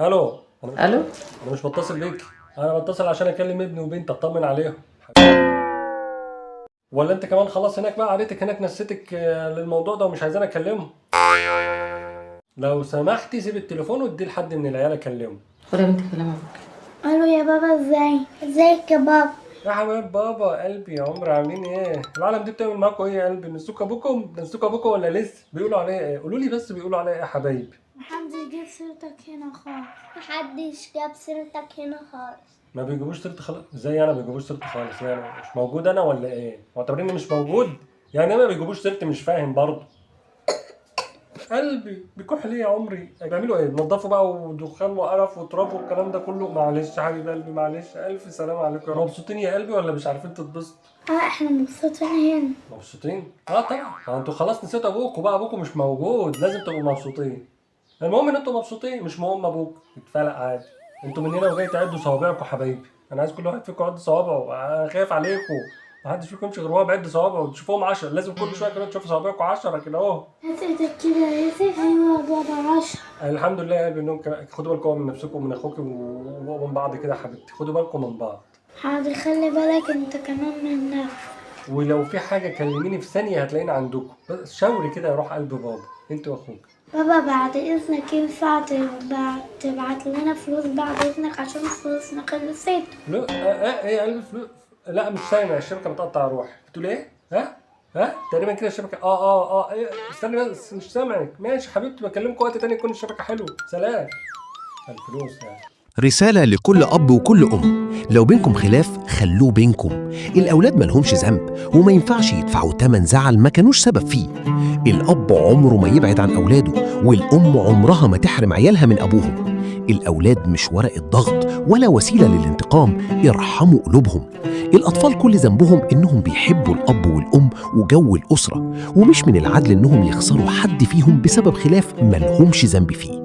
الو. الو. انا مش بتصل بيك، انا بتصل عشان اكلم ابني وبنتي اطمن عليهم. ولا انت كمان خلاص هناك بقى قعدتك هناك نسيتك للموضوع ده ومش عايزاني اكلمه؟ لو سمحتي سيب التليفون واديه لحد من العيال اكلمه. خد يا بنتي كلام ابوك. الو يا بابا، ازيك يا بابا؟ يا حبايب بابا قلبي يا عمري، عاملين ايه؟ العالم دي بتعمل معاكم ايه يا قلبي؟ نسوك ابوكم؟ نسوك ابوكم ولا لسه؟ بيقولوا عليا ايه؟ قولوا لي بس بيقولوا عليا ايه يا حبايبي؟ محدش جاب سيرتك هنا خالص. محدش جاب سيرتك هنا خالص. ما بيجيبوش سيرتي خالص؟ ازاي انا ما بيجيبوش سيرتي خالص؟ يعني مش موجود انا ولا ايه؟ معتبريني مش موجود؟ يعني ايه ما بيجيبوش سيرتي؟ مش فاهم برضه. قلبي بيكح ليه يا عمري؟ بيعملوا ايه؟ بينضفوا بقى ودخان وقرف وتراب والكلام ده كله؟ معلش يا حبيب قلبي، معلش، الف سلام عليكم يا رب. مبسوطين يا قلبي ولا مش عارفين تتبسطوا؟ احنا مبسوطين هنا. مبسوطين؟ طبعا. ما انتوا خلاص نسيتوا ابوكوا بقى، ابوكوا مش موجود، لازم تبقوا مبسوطين. المهم ان انتوا مبسوطين، مش مهم ابوك يتفلق عادي. انتوا من هنا وجاي تعدوا صوابعكم حبايبي، انا عايز كل واحد فيكم يعد صوابعه، انا خايف عليكم. محدش فيكم يمشي غير وهو بيعد صوابعه وتشوفوهم 10، لازم كل شويه كده تشوفوا صوابعكم 10 كده اهو. هات ايدك كده يا يوسف. ايوه بابا 10. الحمد لله يا قلبي انهم خدوا بالكم من نفسكم ومن اخوك ومن بعض كده يا حبيبتي، خدوا بالكم من بعض. حاضر، خلي بالك انت كمان من نفسك. ولو في حاجه كلميني في ثانيه هتلاقيني عندكم، بس شاوري كده يروح قلب بابا انت واخوك. بابا بعد اذنك ينفع تبعت لنا فلوس بعد اذنك عشان فلوسنا خلصت. لا ايه يا قلبي فلوس؟ لا مش سامع، الشبكه بتقطع روح. بتقول ايه؟ ها تقريبا كده الشبكه إيه؟ استني بس مش سامعك. ماشي حبيبتي، بكلمك وقت تاني يكون الشبكه حلوه. سلام. الفلوس يعني. رسالة لكل أب وكل أم، لو بينكم خلاف خلوه بينكم. الأولاد ملهمش ذنب وما ينفعش يدفعوا تمن زعل ما كانوش سبب فيه. الأب عمره ما يبعد عن أولاده، والأم عمرها ما تحرم عيالها من أبوهم. الأولاد مش ورقة ضغط ولا وسيلة للانتقام، ارحموا قلوبهم. الأطفال كل ذنبهم إنهم بيحبوا الأب والأم وجو الأسرة، ومش من العدل إنهم يخسروا حد فيهم بسبب خلاف ملهمش ذنب فيه.